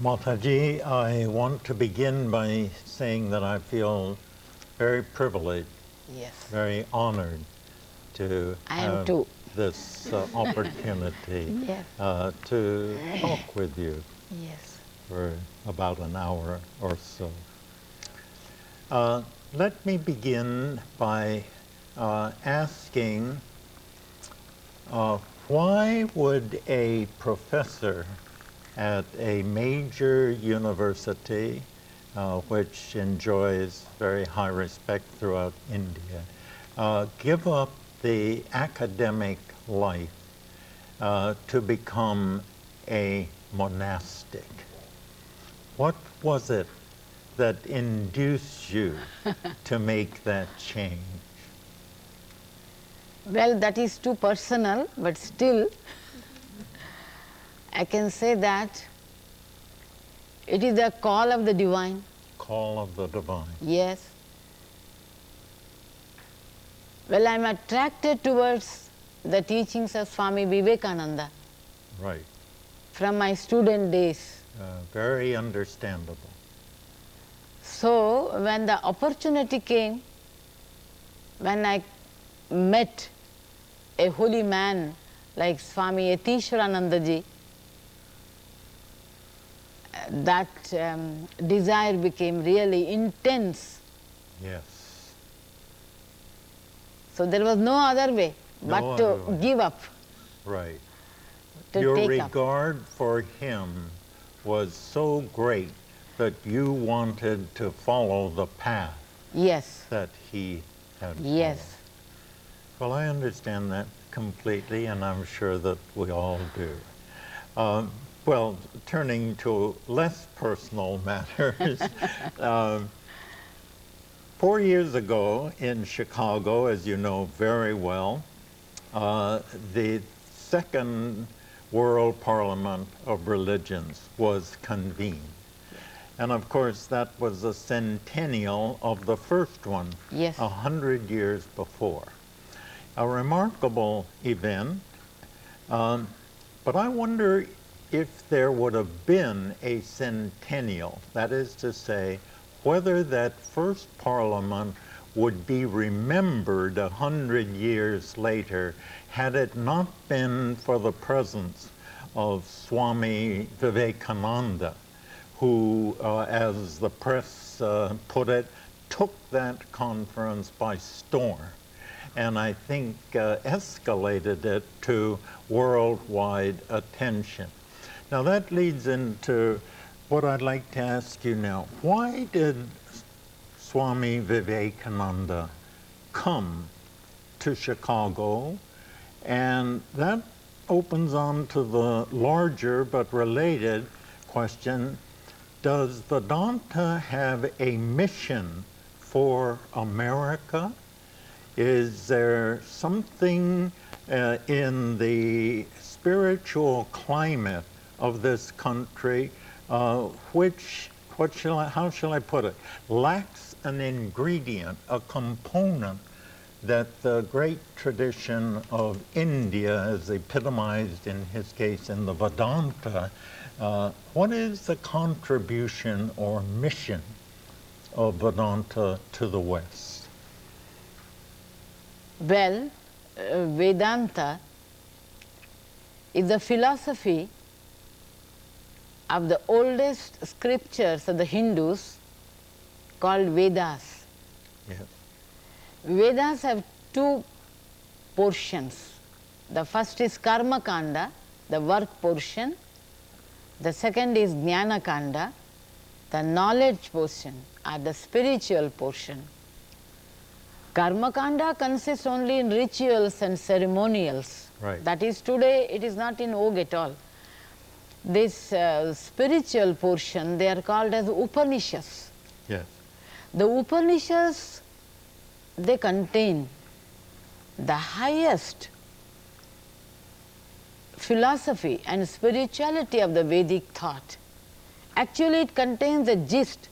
Mataji, I want to begin by saying that I feel very privileged, yes, very honored to have this opportunity yes, to talk with you yes. for about an hour or so. Let me begin by asking, why would a professor at a major university, which enjoys very high respect throughout India, give up the academic life to become a monastic? What was it that induced you to make that change? Well, that is too personal, but still I can say that it is the call of the divine. Call of the divine. Yes. Well, I am attracted towards the teachings of Swami Vivekananda. Right. From my student days. Very understandable. So, when the opportunity came, when I met a holy man like Swami Yatishwaranandaji, that desire became really intense. Yes. So there was no other way but to give up. Right. To Your take regard up. for him was so great that you wanted to follow the path Yes. that he had Yes. followed. Well, I understand that completely, and I'm sure that we all do. Well, turning to less personal matters, 4 years ago in Chicago, as you know very well, the Second World Parliament of Religions was convened. And of course, that was a centennial of the first one, Yes. 100 years before. A remarkable event, but I wonder if there would have been a centennial, that is to say, whether that first parliament would be remembered 100 years later had it not been for the presence of Swami Vivekananda, who, as the press put it, took that conference by storm, and I think escalated it to worldwide attention. Now that leads into what I'd like to ask you now. Why did Swami Vivekananda come to Chicago? And that opens on to the larger but related question, does Vedanta have a mission for America? Is there something in the spiritual climate of this country which, how shall I put it, lacks an ingredient, a component that the great tradition of India, as epitomized in his case in the Vedanta, what is the contribution or mission of Vedanta to the West? Well, Vedanta is the philosophy of the oldest scriptures of the Hindus called Vedas. Yes. Vedas have two portions. The first is Karma Kanda, the work portion. The second is Jnana Kanda, the knowledge portion or the spiritual portion. Karma Kanda consists only in rituals and ceremonials. Right. That is, today it is not in vogue at all. This spiritual portion, they are called as Upanishads. Yes. The Upanishads, they contain the highest philosophy and spirituality of the Vedic thought. Actually, it contains the gist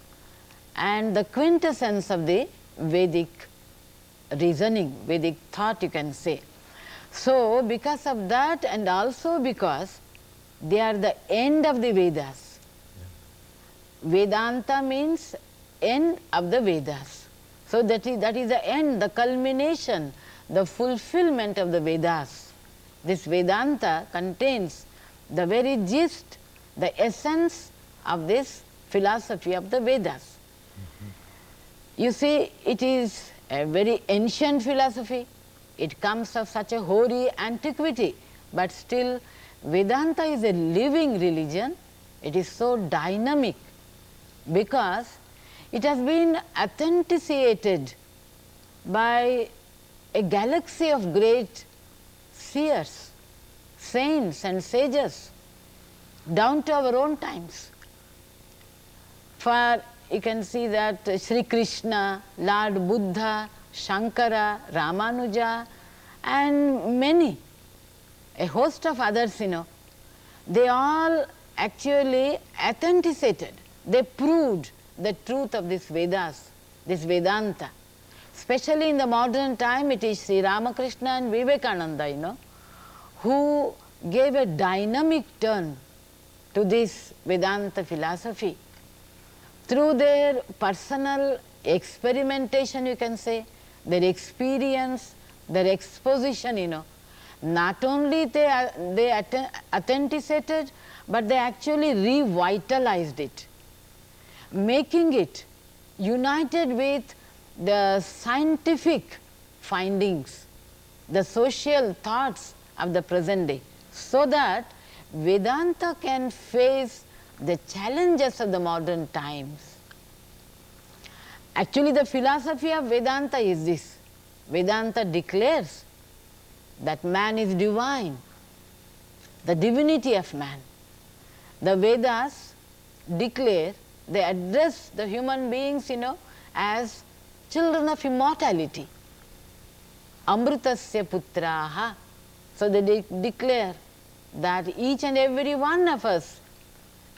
and the quintessence of the Vedic reasoning, Vedic thought, you can say. So, because of that, and also because they are the end of the Vedas. Vedanta means end of the Vedas. So, that is the end, the culmination, the fulfillment of the Vedas. This Vedanta contains the very gist, the essence of this philosophy of the Vedas. You see, it is a very ancient philosophy. It comes of such a hoary antiquity, but still Vedanta is a living religion. It is so dynamic because it has been authenticated by a galaxy of great seers, saints and sages down to our own times. For you can see that Sri Krishna, Lord Buddha, Shankara, Ramanuja and many, a host of others, they all actually authenticated, they proved the truth of this Vedas, this Vedanta. Especially in the modern time, it is Sri Ramakrishna and Vivekananda, who gave a dynamic turn to this Vedanta philosophy. Through their personal experimentation, you can say, their experience, their exposition, not only they authenticated, but they actually revitalized it, making it united with the scientific findings, the social thoughts of the present day, so that Vedanta can face the challenges of the modern times. Actually, the philosophy of Vedanta is this. Vedanta declares that man is divine, the divinity of man. The Vedas declare, they address the human beings, as children of immortality. Amritasya putraha. So they declare that each and every one of us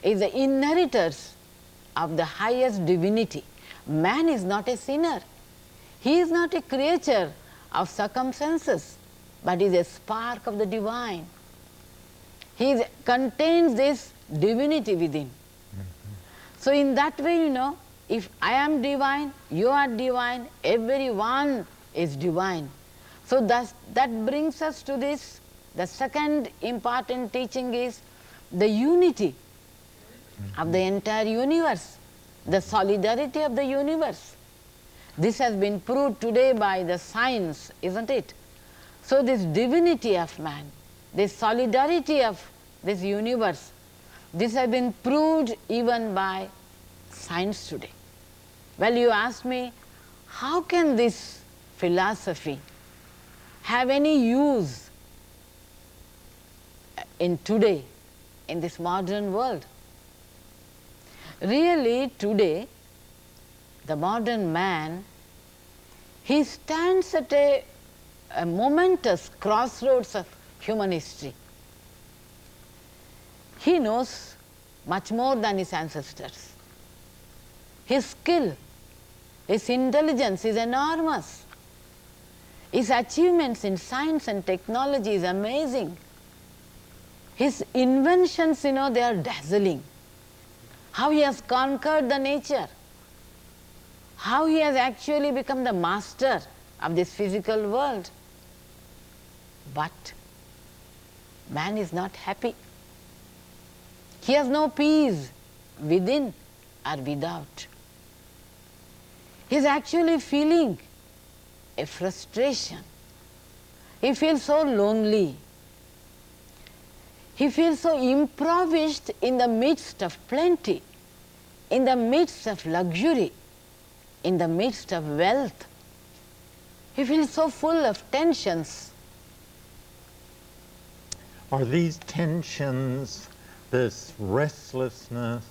is the inheritors of the highest divinity. Man is not a sinner. He is not a creature of circumstances, but is a spark of the divine. He contains this divinity within. So in that way, if I am divine, you are divine, everyone is divine. So that brings us to this, the second important teaching is the unity of the entire universe, the solidarity of the universe. This has been proved today by the science, isn't it? So this divinity of man, this solidarity of this universe, this has been proved even by science today. Well, you ask me, how can this philosophy have any use in today, in this modern world? Really, today, the modern man, he stands at a momentous crossroads of human history. He knows much more than his ancestors. His skill, his intelligence is enormous. His achievements in science and technology is amazing. His inventions, they are dazzling. How he has conquered the nature, how he has actually become the master of this physical world. But man is not happy. He has no peace within or without. He is actually feeling a frustration. He feels so lonely. He feels so impoverished in the midst of plenty, in the midst of luxury, in the midst of wealth. He feels so full of tensions. Are these tensions, this restlessness,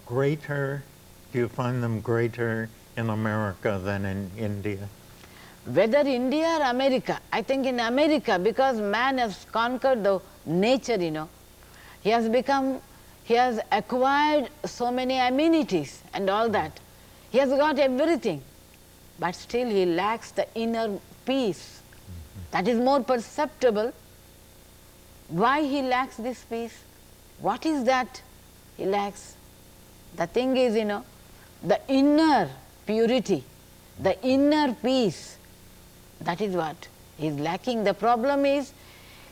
greater? Do you find them greater in America than in India? Whether India or America, I think in America, because man has conquered the nature, he has become He has acquired so many amenities and all that. He has got everything, but still he lacks the inner peace. That is more perceptible. Why he lacks this peace? What is that he lacks? The thing is, the inner purity, the inner peace, that is what he is lacking. The problem is,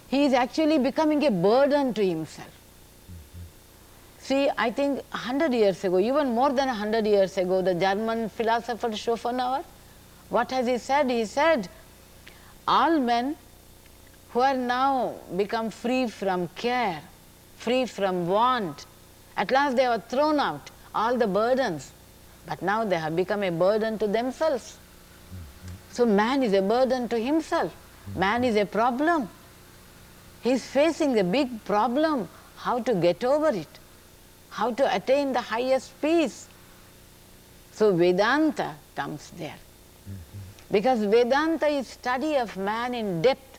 he is actually becoming a burden to himself. See, I think 100 years ago, even more than 100 years ago, the German philosopher Schopenhauer, what has he said? He said, all men who are now become free from care, free from want, at last they have thrown out all the burdens, but now they have become a burden to themselves. So man is a burden to himself. Man is a problem. He is facing a big problem, how to get over it, how to attain the highest peace. So Vedanta comes there. Because Vedanta is study of man in depth.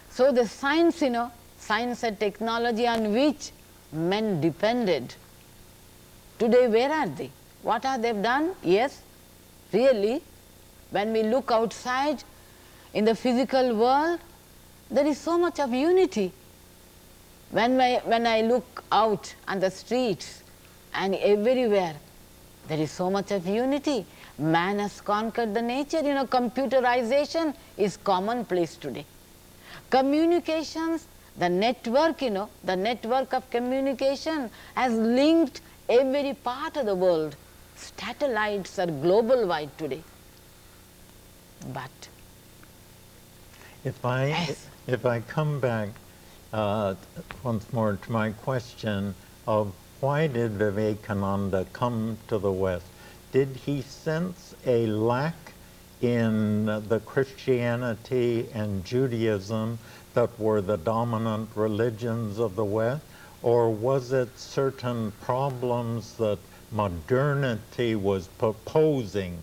So the science, science and technology on which men depended, today where are they? What have they done? Yes, really, when we look outside in the physical world, there is so much of unity. When I look out on the streets and everywhere, there is so much of unity. Man has conquered the nature. Computerization is commonplace today. Communications, the network, the network of communication has linked every part of the world. Satellites are global wide today. But if I come back once more to my question of why did Vivekananda come to the West? Did he sense a lack in the Christianity and Judaism that were the dominant religions of the West? Or was it certain problems that modernity was proposing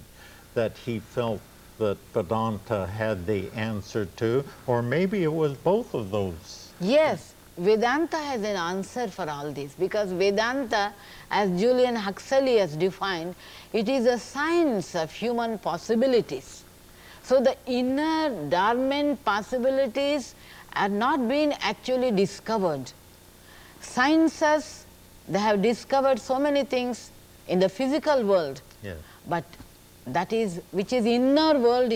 that he felt that Vedanta had the answer to? Or maybe it was both of those? Yes, Vedanta has an answer for all this, because Vedanta, as Julian Huxley has defined, it is a science of human possibilities. So the inner dormant possibilities are not been actually discovered. Sciences, they have discovered so many things in the physical world, yes, but that is, which is inner world,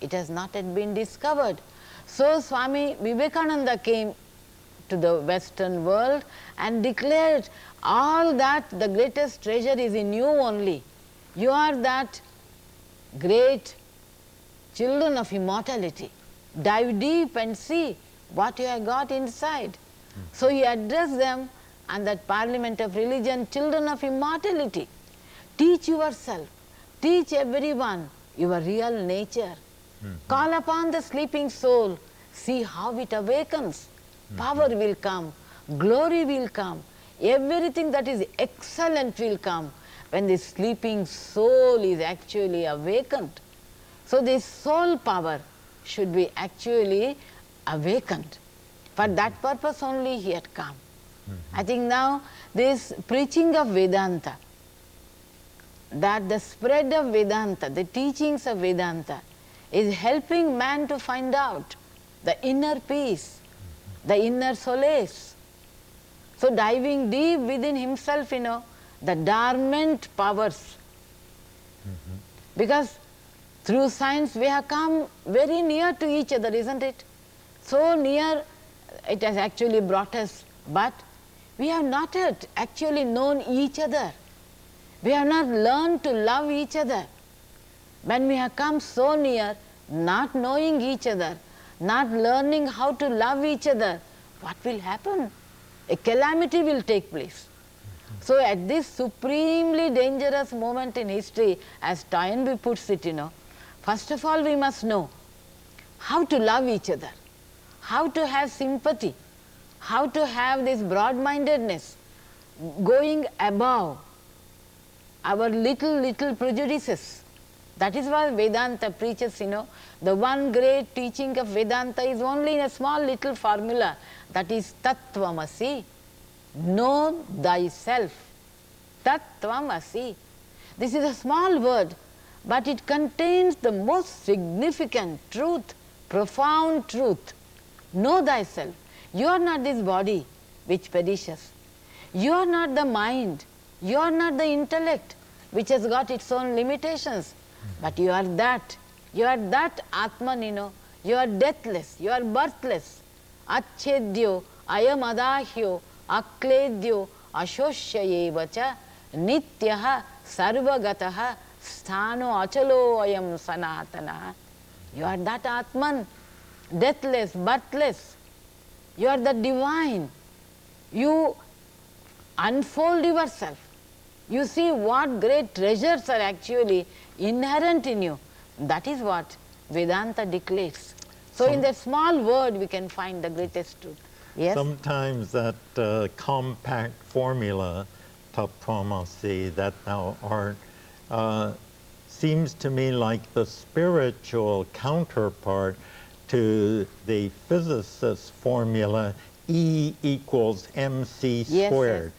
it has not yet been discovered. So Swami Vivekananda came to the Western world and declared all that the greatest treasure is in you only. You are that great children of immortality. Dive deep and see what you have got inside. So he addressed them on that Parliament of Religion, children of immortality. Teach yourself, teach everyone your real nature. Call upon the sleeping soul, see how it awakens. Power will come, glory will come, everything that is excellent will come when the sleeping soul is actually awakened. So this soul power should be actually awakened. For that purpose only he had come. I think now this preaching of Vedanta, that the spread of Vedanta, the teachings of Vedanta is helping man to find out the inner peace, the inner solace. So diving deep within himself, the dormant powers. Because through science we have come very near to each other, isn't it? So near it has actually brought us, but we have not yet actually known each other. We have not learned to love each other. When we have come so near, not knowing each other, not learning how to love each other, what will happen? A calamity will take place. So at this supremely dangerous moment in history, as Toynbee puts it, first of all we must know how to love each other, how to have sympathy, how to have this broad-mindedness, going above our little prejudices. That is why Vedanta preaches, the one great teaching of Vedanta is only in a small little formula, that is Tattvamasi. Know thyself. Tattvam asi. This is a small word, but it contains the most significant truth, profound truth. Know thyself. You are not this body which perishes. You are not the mind. You are not the intellect which has got its own limitations. But you are that. You are that Atman, You are deathless. You are birthless. Achedyo, ayam adahyo, akledyo, ashoshayevacha, nityaha, sarvagataha, sthano achalo ayam sanatana. You are that Atman, deathless, birthless. You are the divine. You unfold yourself. You see what great treasures are actually inherent in you. That is what Vedanta declares. So in that small word we can find the greatest truth. Yes? Sometimes that compact formula, tatvamasi, that thou art, seems to me like the spiritual counterpart to the physicist's formula E equals mc squared,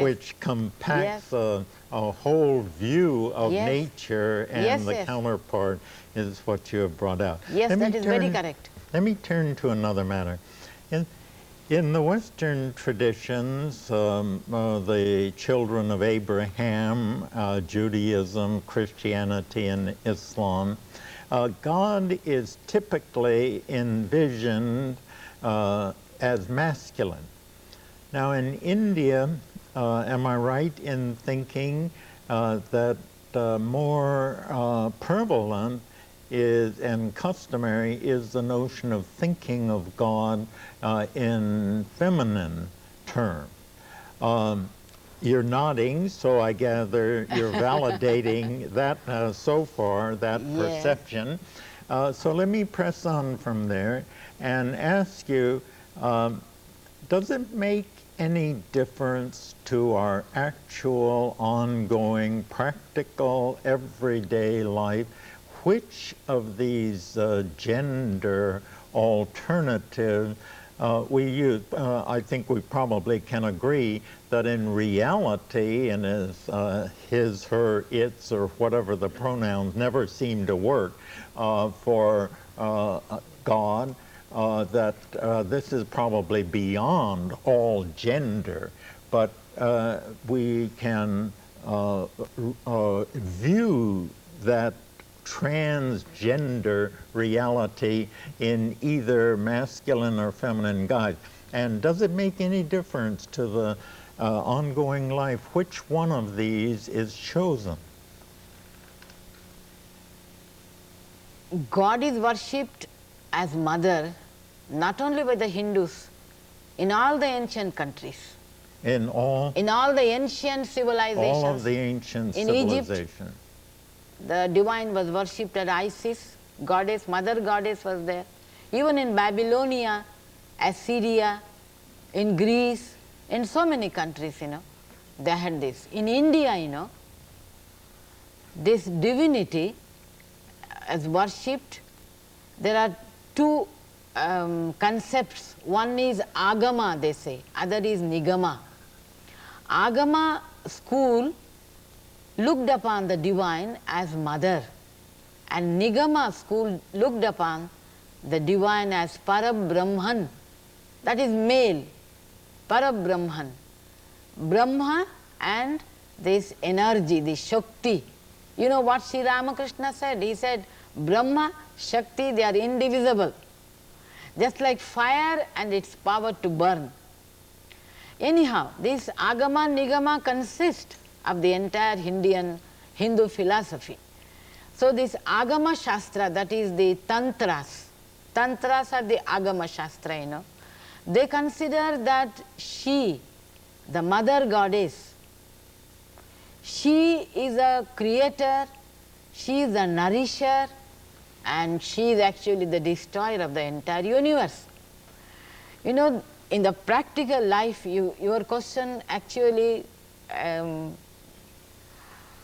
which compacts a whole view of nature, and the counterpart is what you have brought out. Yes, that is very correct. Let me turn to another matter. In the Western traditions, the children of Abraham, Judaism, Christianity, and Islam, God is typically envisioned as masculine. Now in India, am I right in thinking that more prevalent is and customary is the notion of thinking of God in feminine terms? You're nodding, so I gather you're validating that so far, that perception. So let me press on from there and ask you, does it make any difference to our actual, ongoing, practical, everyday life which of these gender alternatives we use? I think we probably can agree that in reality, and as his, her, its, or whatever the pronouns never seem to work for God, that this is probably beyond all gender, but we can view that transgender reality in either masculine or feminine guise. And does it make any difference to the ongoing life which one of these is chosen? God is worshipped as mother not only by the Hindus, in all the ancient countries. In all the ancient civilizations. All of the ancient in civilizations. Egypt, the divine was worshipped as Isis, goddess, mother goddess was there. Even in Babylonia, Assyria, in Greece, in so many countries, they had this. In India, this divinity is worshipped. There are two concepts. One is Agama, they say, other is Nigama. Agama school looked upon the divine as mother, and Nigama school looked upon the divine as Parabrahman, that is male, Parabrahman. Brahma and this energy, this Shakti. You know what Sri Ramakrishna said? He said, Brahma, Shakti, they are indivisible. Just like fire and its power to burn. Anyhow, this Agama Nigama consist of the entire Hindu philosophy. So this Agama Shastra, that is the Tantras are the Agama Shastra, they consider that she, the mother goddess, she is a creator, she is a nourisher, and she is actually the destroyer of the entire universe. In the practical life, your question actually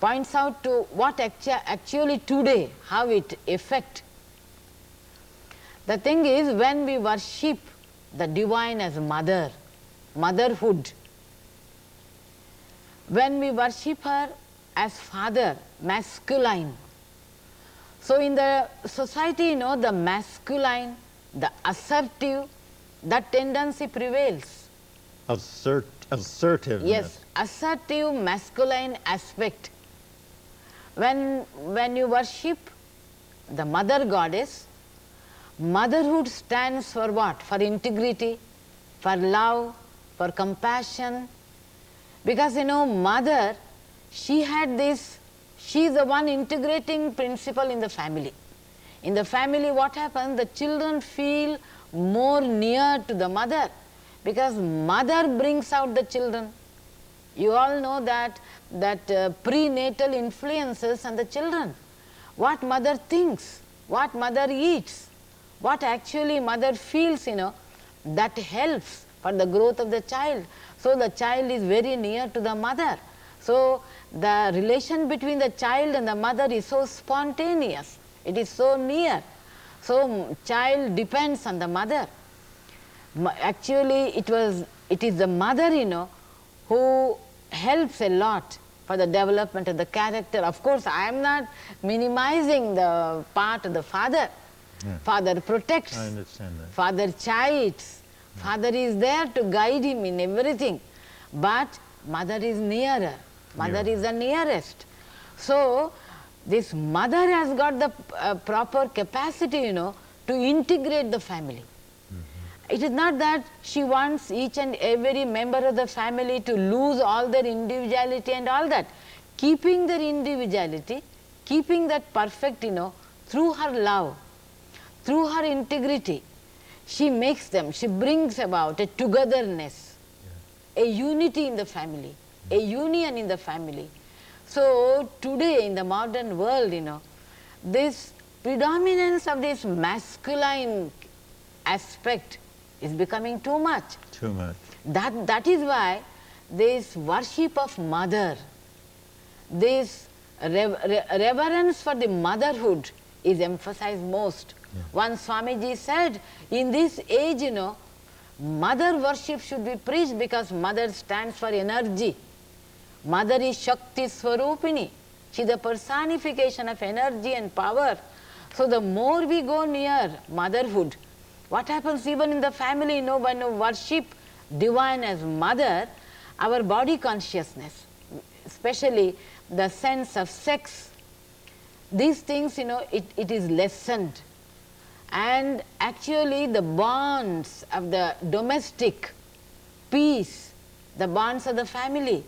points out to what actually today, how it affects. The thing is, when we worship the divine as mother, motherhood, when we worship her as father, masculine. So in the society, the masculine, the assertive, that tendency prevails. Assertiveness. Yes, assertive masculine aspect. When you worship the mother goddess, motherhood stands for what? For integrity, for love, for compassion. Because mother, she is the one integrating principle in the family. In the family, what happens? The children feel more near to the mother, because mother brings out the children. You all know that prenatal influences on the children. What mother thinks, what mother eats, what actually mother feels, that helps for the growth of the child. So the child is very near to the mother. So the relation between the child and the mother is so spontaneous. It is so near. So child depends on the mother. Actually, it is the mother, who helps a lot for the development of the character. Of course, I am not minimizing the part of the father. Yeah. Father protects. I understand that. Father chides. Yeah. Father is there to guide him in everything. But mother is nearer. Mother is the nearest. So this mother has got the proper capacity, to integrate the family. It is not that she wants each and every member of the family to lose all their individuality and all that. Keeping their individuality, keeping that perfect, through her love, through her integrity, she makes them, she brings about a togetherness, a unity in the family, a union in the family. So today in the modern world, this predominance of this masculine aspect is becoming too much. Too much. That is why this worship of mother, this reverence for the motherhood is emphasized most. Yeah. Once Swamiji said, in this age, mother worship should be preached, because mother stands for energy. Mother is Shakti Swarupini. She is the personification of energy and power. So the more we go near motherhood, what happens even in the family, when you worship divine as mother, our body consciousness, especially the sense of sex, these things, it is lessened. And actually the bonds of the domestic peace, the bonds of the family,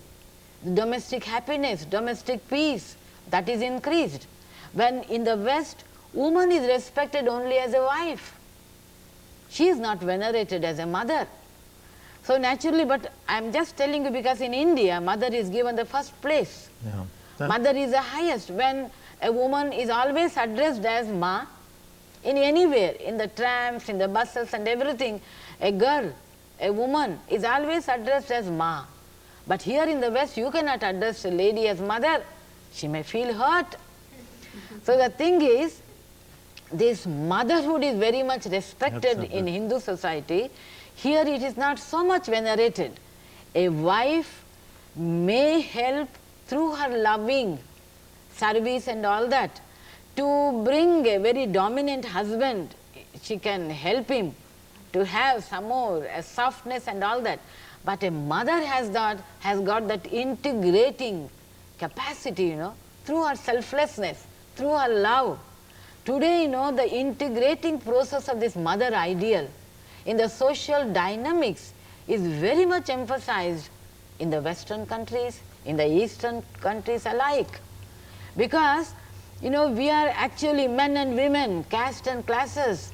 the domestic happiness, domestic peace, that is increased. When in the West, woman is respected only as a wife. She is not venerated as a mother. So naturally, but I am just telling you, because in India, mother is given the first place. Yeah. Mother is the highest. When a woman is always addressed as Ma, in anywhere, in the trams, in the buses and everything, a girl, a woman is always addressed as Ma. But here in the West, you cannot address a lady as mother. She may feel hurt. So the thing is, this motherhood is very much respected. Absolutely. In Hindu society. Here it is not so much venerated. A wife may help through her loving service and all that to bring a very dominant husband. She can help him to have some more softness and all that. But a mother has got that integrating capacity, through her selflessness, through her love. Today, the integrating process of this mother ideal in the social dynamics is very much emphasized in the Western countries, in the Eastern countries alike. Because, we are actually men and women, caste and classes,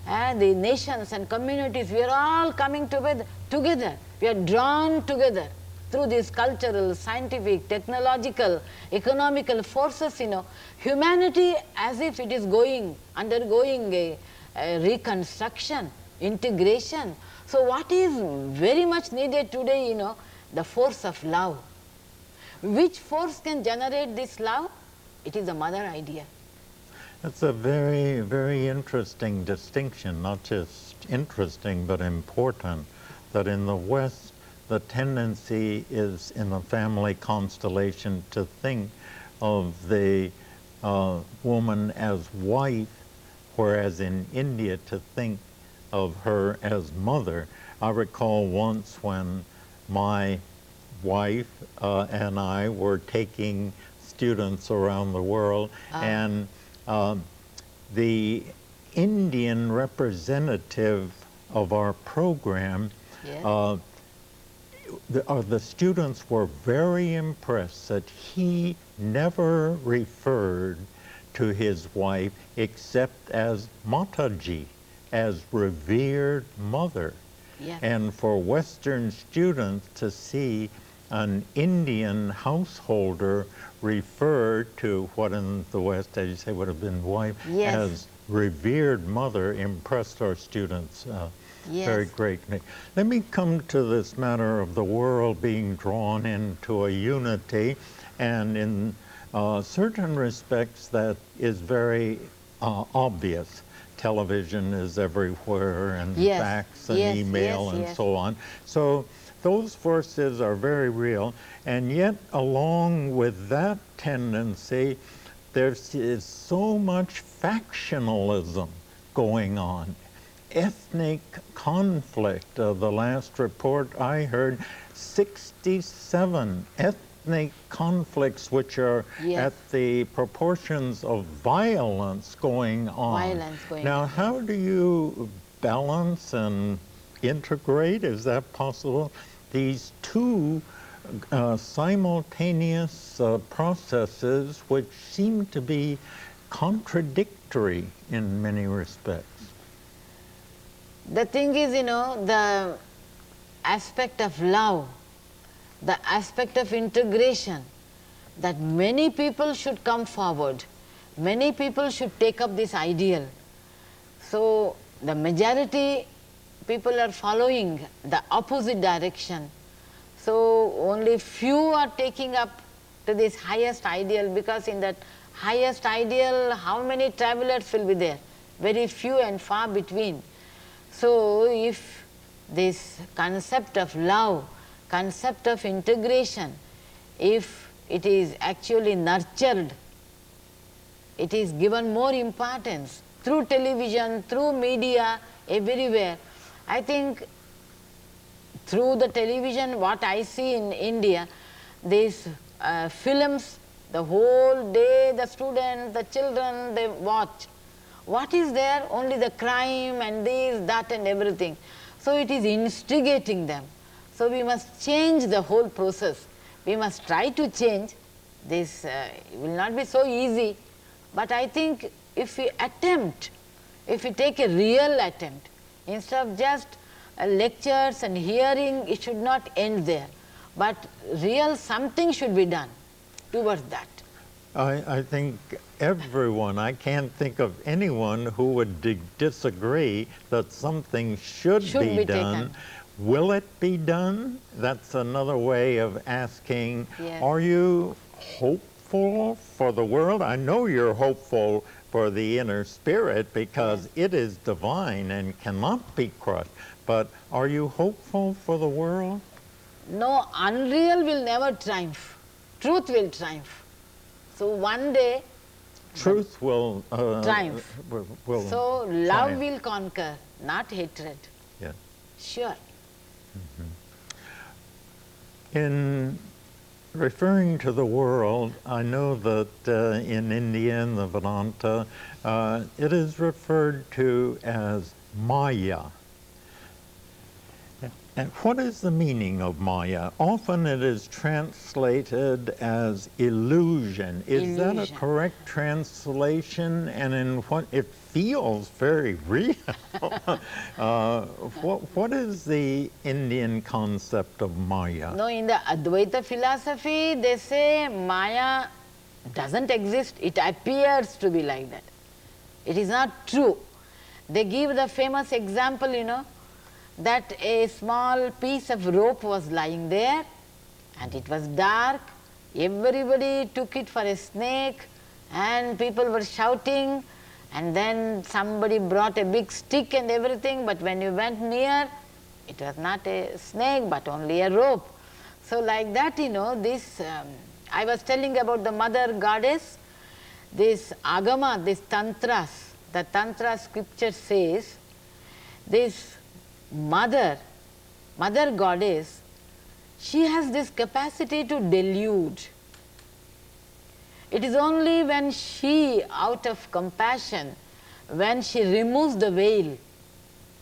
the nations and communities, we are all coming together. We are drawn together through these cultural, scientific, technological, economical forces, humanity as if it is undergoing a reconstruction, integration. So what is very much needed today, the force of love. Which force can generate this love? It is the mother idea. That's a very, very interesting distinction, not just interesting but important, that in the West the tendency is in the family constellation to think of the woman as wife, whereas in India to think of her as mother. I recall once when my wife and I were taking students around the world, and the Indian representative of our program, Yes. the students were very impressed that he never referred to his wife except as Mataji, as revered mother. Yeah. And for Western students to see an Indian householder refer to what in the West, as you say, would have been wife, Yes. as revered mother impressed our students very Yes. greatly. Let me come to this matter of the world being drawn into a unity, and in certain respects that is very obvious. Television is everywhere, and Yes. fax and Yes, email yes, and yes. so on. So those forces are very real, and yet along with that tendency, there is so much factionalism going on. Ethnic conflict. The last report I heard, 67 ethnic conflicts which are Yes. at the proportions of violence going on. Violence going now, on, how do you balance and integrate, is that possible, these two simultaneous processes which seem to be contradictory in many respects? The thing is, the aspect of love, the aspect of integration, that many people should come forward, many people should take up this ideal. So the majority people are following the opposite direction. So only few are taking up to this highest ideal, because in that highest ideal, how many travelers will be there? Very few and far between. So if this concept of love, concept of integration, if it is actually nurtured, it is given more importance through television, through media, everywhere. I think through the television, what I see in India, these films, the whole day the students, the children, they watch. What is there? Only the crime and this, that and everything. So it is instigating them. So we must change the whole process. We must try to change. This will not be so easy, but I think if we attempt, if we take a real attempt, instead of just lectures and hearing, it should not end there, but real something should be done towards that. I think everyone, I can't think of anyone who would disagree that something should be done. Taken. Will it be done? That's another way of asking, Yes. Are you hopeful for the world? I know you're hopeful for the inner spirit because it is divine and cannot be crushed. But are you hopeful for the world? No, unreal will never triumph. Truth will triumph. So one day Truth will triumph. will So love triumph. will conquer, not hatred. Yeah. Sure. In referring to the world, I know that in India, in the Vedanta, it is referred to as Maya. And what is the meaning of Maya? Often it is translated as illusion. Is that a Illusion. correct translation? And in what it feels very real. What is the Indian concept of Maya? No, in the Advaita philosophy, they say Maya doesn't exist. It appears to be like that. It is not true. They give the famous example, that a small piece of rope was lying there and it was dark. Everybody took it for a snake and people were shouting, and then somebody brought a big stick and everything, but when you went near, It was not a snake, but only a rope. So like that, you know, this, I was telling about the mother goddess, this agama, this tantras, the tantra scripture says, this mother goddess, she has this capacity to delude. It is only when she, out of compassion, when she removes the veil,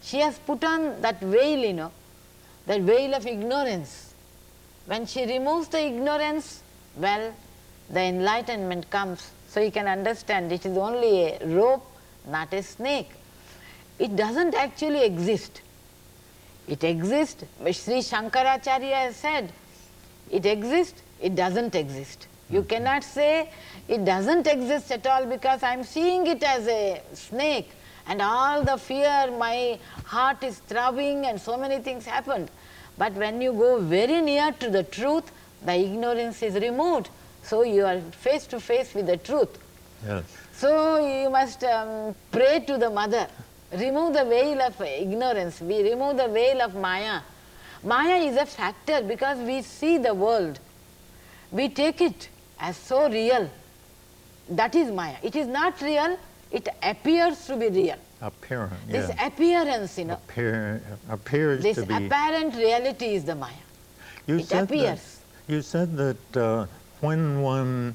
she has put on that veil, you know, that veil of ignorance. When she removes the ignorance, well, the enlightenment comes. So you can understand it is only a rope, not a snake. It doesn't actually exist. It exists, Sri Shankaracharya has said, it exists, it doesn't exist. You cannot say it doesn't exist at all because I am seeing it as a snake and all the fear, my heart is throbbing and so many things happened. But when you go very near to the truth, the ignorance is removed. So you are face to face with the truth. Yes. So you must pray to the mother. Remove the veil of ignorance. We remove the veil of Maya. Maya is a factor because we see the world. We take it as so real. That is Maya. It is not real, it appears to be real. Appearance, This yeah. appearance, you know, appears this to be. apparent reality is the Maya. It appears. You said that when one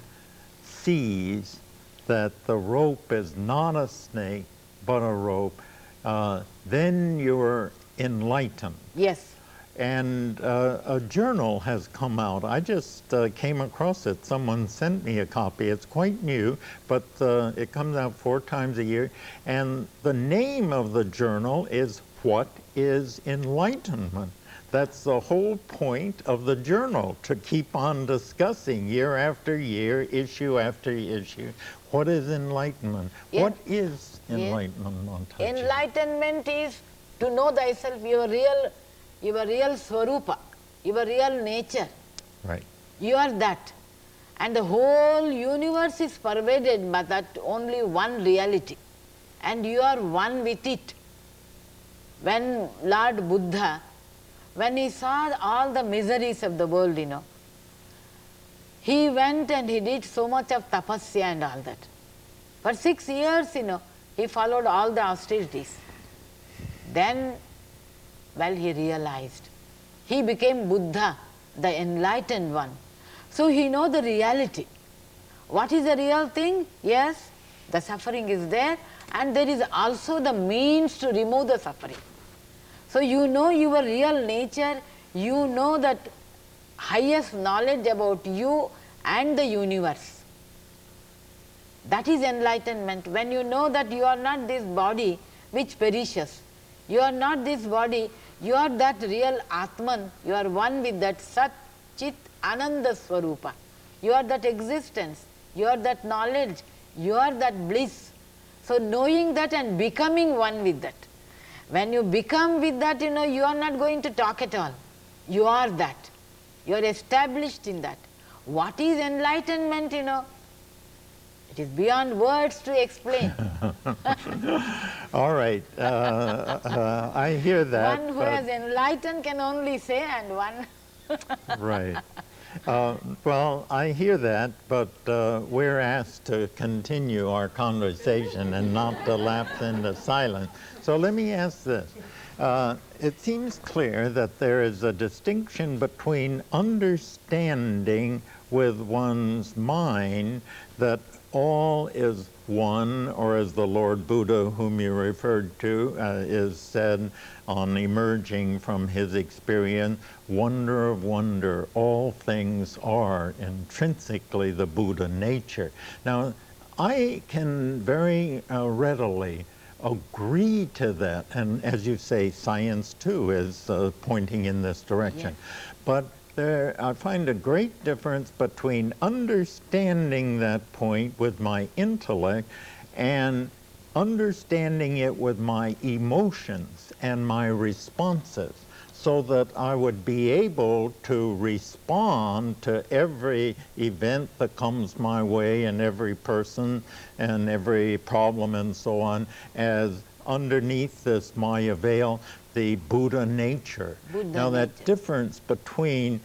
sees that the rope is not a snake but a rope, then you're enlightened. Yes. And a journal has come out. I just came across it. Someone sent me a copy. It's quite new, but it comes out 4 times a year. And the name of the journal is What is Enlightenment? That's the whole point of the journal, to keep on discussing year after year, issue after issue. What is enlightenment? Yeah. What is enlightenment, Montaji? Enlightenment is to know thyself, your real swarupa, your real nature. Right. You are that. And the whole universe is pervaded by that only one reality. And you are one with it. When Lord Buddha, when he saw all the miseries of the world, you know, he went and he did so much of tapasya and all that. For 6 years, you know, he followed all the austerities. Then, well, he realized. He became Buddha, the enlightened one. So he knows the reality. What is the real thing? Yes, the suffering is there, and there is also the means to remove the suffering. So you know your real nature, you know that highest knowledge about you and the universe. That is enlightenment. When you know that you are not this body which perishes, you are not this body, you are that real Atman, you are one with that Sat Chit Ananda Swarupa. You are that existence, you are that knowledge, you are that bliss. So knowing that and becoming one with that. When you become with that, you know, you are not going to talk at all. You are that. You are established in that. What is enlightenment, you know? It is beyond words to explain. All right. I hear that. One who has enlightened can only say, and one... Right. Well, I hear that, but we're asked to continue our conversation and not to lapse into silence. So let me ask this. It seems clear that there is a distinction between understanding with one's mind that all is one, or as the Lord Buddha, whom you referred to, is said on emerging from his experience, wonder of wonder, all things are intrinsically the Buddha nature. Now, I can very readily agree to that, and as you say, science too is pointing in this direction. Yes. But I find a great difference between understanding that point with my intellect and understanding it with my emotions and my responses, so that I would be able to respond to every event that comes my way and every person and every problem and so on as underneath this Maya veil. the Buddha nature. Now that difference between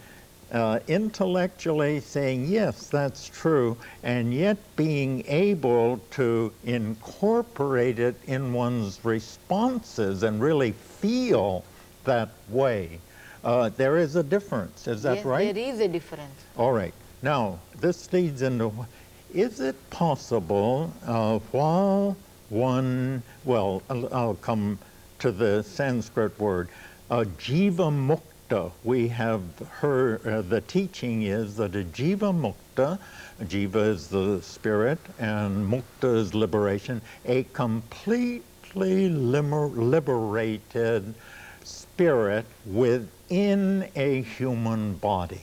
intellectually saying, yes, that's true, and yet being able to incorporate it in one's responses and really feel that way. There is a difference, is that right? There is a difference. All right. Now, this leads into, is it possible while one, well, I'll come to the Sanskrit word, jiva mukta, we have heard, the teaching is that a jiva mukta, jiva is the spirit and mukta is liberation, a completely liberated spirit within a human body.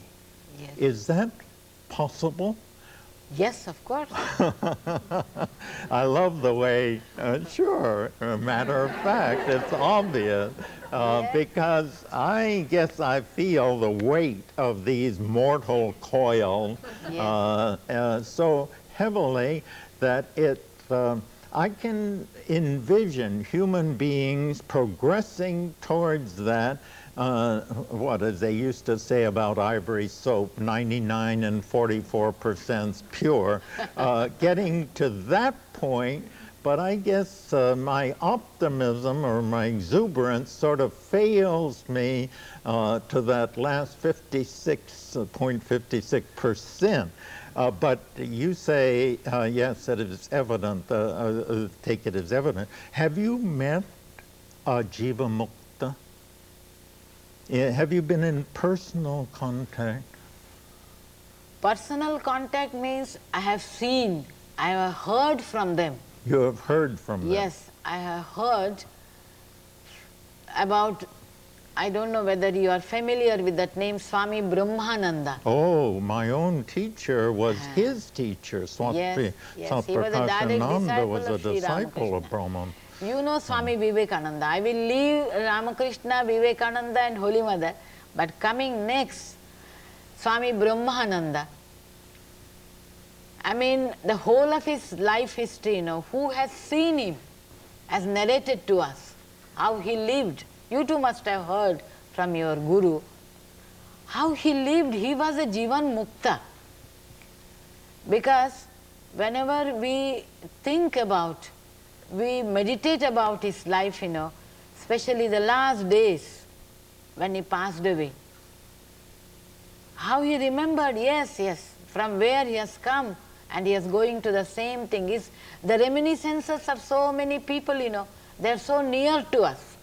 Yes. Is that possible? Yes, of course. I love the way, sure, a matter of fact, it's obvious, because I guess I feel the weight of these mortal coils so heavily that it, I can envision human beings progressing towards that, what as they used to say about ivory soap, 99 and 44% pure, getting to that point. But I guess my optimism or my exuberance sort of fails me to that last 56.56%. But you say, yes, that it is evident, take it as evident. Have you met Jiva Mukta? Have you been in personal contact? Personal contact means I have seen, I have heard from them. You have heard from them? Yes, I have heard about, I don't know whether you are familiar with that name, Swami Brahmananda. Oh, my own teacher was his teacher. Swami Yes, he was a direct Cananda was a disciple of Sri disciple of Ramakrishna. Brahman. You know Swami Vivekananda. I will leave Ramakrishna, Vivekananda and Holy Mother, but coming next, Swami Brahmananda. I mean, the whole of his life history, you know, who has seen him, has narrated to us how he lived. You too must have heard from your Guru how he lived. He was a Jivan Mukta. Because whenever we think about, we meditate about his life, you know, especially the last days when he passed away, how he remembered, yes, from where he has come and he is going to the same thing. Is the reminiscences of so many people, you know, they are so near to us.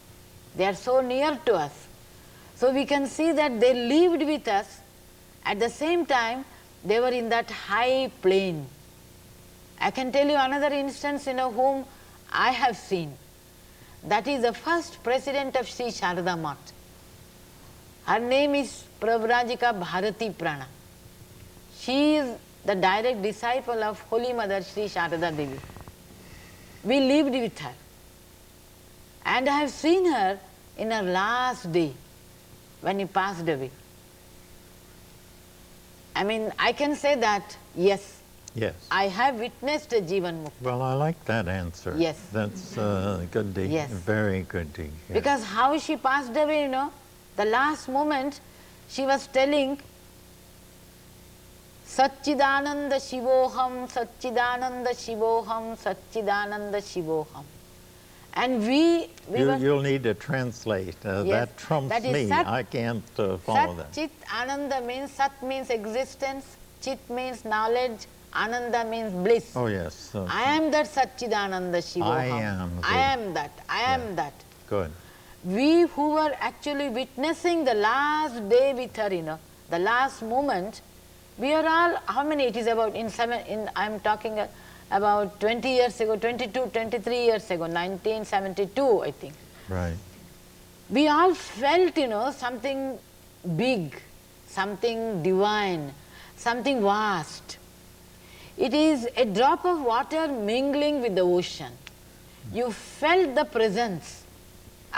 They are so near to us. So we can see that they lived with us. At the same time, they were in that high plane. I can tell you another instance, you know, whom I have seen. That is the first president of Sri Sarada Math. Her name is Pravrajika Bharati Prana. She is the direct disciple of Holy Mother Sri Sarada Devi. We lived with her. And I have seen her in her last day when he passed away. I mean, I can say that, yes, I have witnessed a Jivan Mukta. Well, I like that answer. Yes. That's good to hear. Very good to hear. Because how she passed away, you know, the last moment she was telling, Satchidananda Shivoham, Satchidananda Shivoham, Satchidananda Shivoham. And you'll need to translate. That trumps that is me. Sat, I can't follow that. Chit Ananda means, Sat means existence, Chit means knowledge, Ananda means bliss. Oh yes. I am that Satchidananda Shivoham. I am. Good. I am that. I am that. Good. We who were actually witnessing the last day with her, you know, the last moment, we are all, how many it is about, I'm talking about 20 years ago, 22, 23 years ago, 1972, I think. Right. We all felt, you know, something big, something divine, something vast. It is a drop of water mingling with the ocean. You felt the presence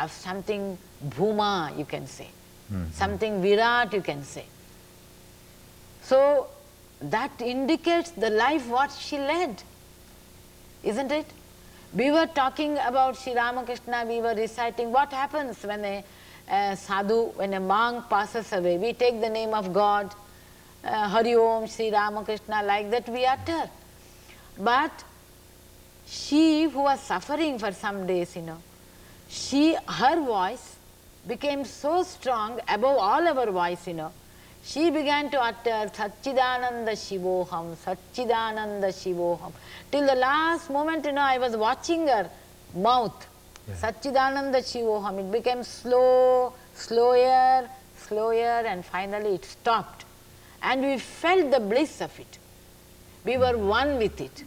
of something Bhuma, you can say, something Virat, you can say. So that indicates the life what she led, isn't it? We were talking about Sri Ramakrishna, we were reciting what happens when a sadhu, when a monk passes away. We take the name of God, Hari Om, Sri Ramakrishna, like that we utter. But she who was suffering for some days, her voice became so strong above all our voice, She began to utter Satchidananda Shivoham, Satchidananda Shivoham. Till the last moment, I was watching her mouth. Yeah. Satchidananda Shivoham. It became slower, and finally it stopped. And we felt the bliss of it. We were one with it.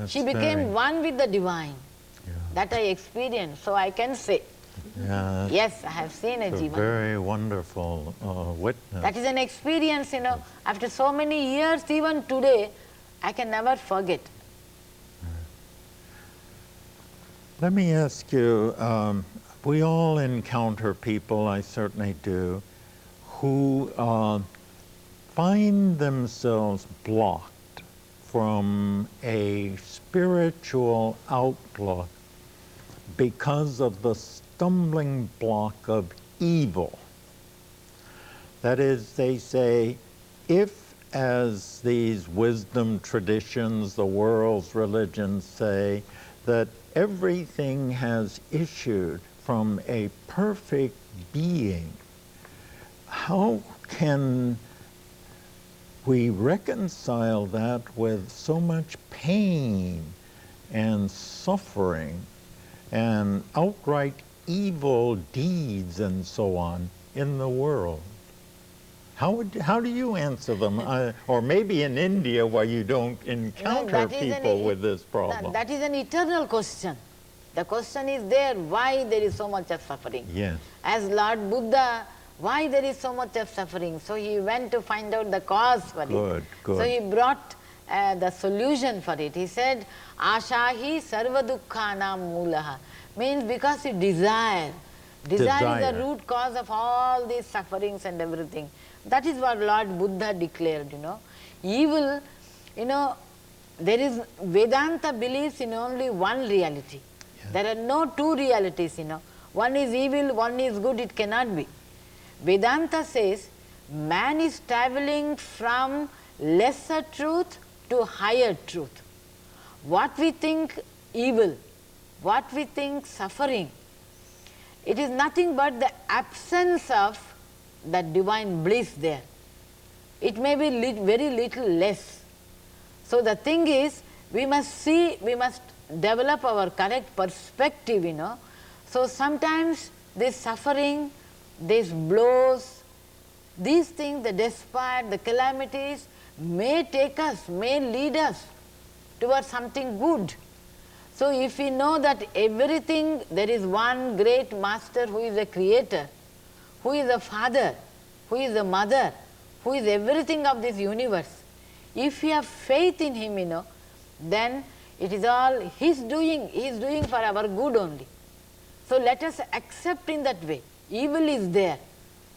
She became one with the divine. Yeah. That I experienced. So I can say, yes, I have seen a Jivan. Very wonderful witness. That is an experience, after so many years, even today, I can never forget. Let me ask you, we all encounter people, I certainly do, who find themselves blocked from a spiritual outlook because of the stumbling block of evil. That is, they say, if, as these wisdom traditions, the world's religions say, that everything has issued from a perfect being, how can we reconcile that with so much pain and suffering and outright evil deeds and so on in the world? How do you answer them? Or maybe in India where you don't encounter people with this problem. That is an eternal question. The question is there, why there is so much of suffering? Yes. As Lord Buddha, why there is so much of suffering? So he went to find out the cause for it. Good. So he brought the solution for it. He said, Ashahi sarva dukkhanam mulaha. Means because you desire. Desire is the root cause of all these sufferings and everything. That is what Lord Buddha declared, Evil, there is, Vedanta believes in only one reality. Yeah. There are no two realities, One is evil, one is good, it cannot be. Vedanta says, man is traveling from lesser truth to higher truth. What we think evil, what we think suffering, it is nothing but the absence of that divine bliss there. It may be very little less. So the thing is, we must develop our correct perspective, So sometimes this suffering, these blows, these things, the despair, the calamities may take us, may lead us towards something good. So if we know that everything, there is one great master who is a creator, who is a father, who is a mother, who is everything of this universe. If we have faith in him, then it is all his doing, he is doing for our good only. So let us accept in that way. Evil is there,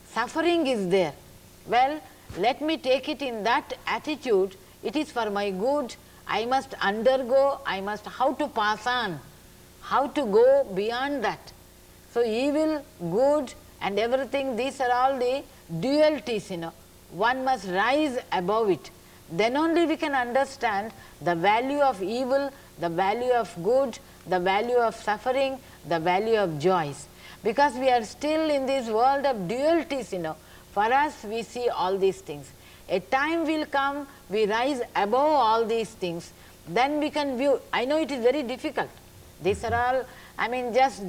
suffering is there. Well, let me take it in that attitude, it is for my good, I must undergo, how to pass on, how to go beyond that. So evil, good and everything, these are all the dualities, One must rise above it. Then only we can understand the value of evil, the value of good, the value of suffering, the value of joys. Because we are still in this world of dualities, For us, we see all these things. A time will come, we rise above all these things, then we can view. I know it is very difficult. These are all, just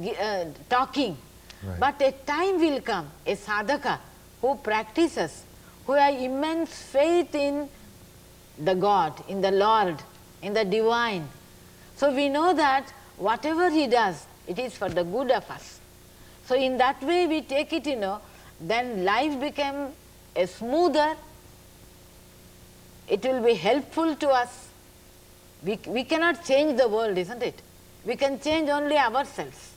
talking. Right. But a time will come, a sadhaka who practices, who has immense faith in the God, in the Lord, in the divine. So we know that whatever he does, it is for the good of us. So in that way we take it, then life became a smoother, it will be helpful to us. We cannot change the world, isn't it? We can change only ourselves.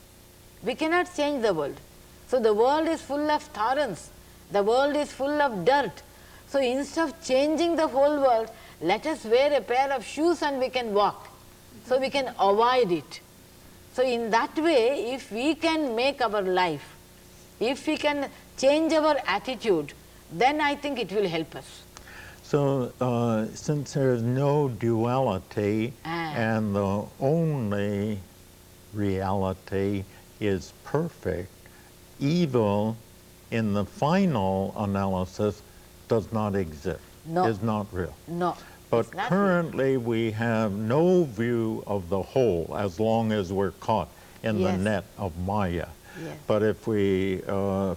We cannot change the world. So the world is full of thorns, the world is full of dirt. So instead of changing the whole world, let us wear a pair of shoes and we can walk. so we can avoid it. So in that way, if we can make our life, if we can change our attitude, then I think it will help us. So since there's no duality and the only reality is perfect, evil in the final analysis does not exist, is not real. No. But currently we have no view of the whole as long as we're caught in the net of Maya. Yes. But if we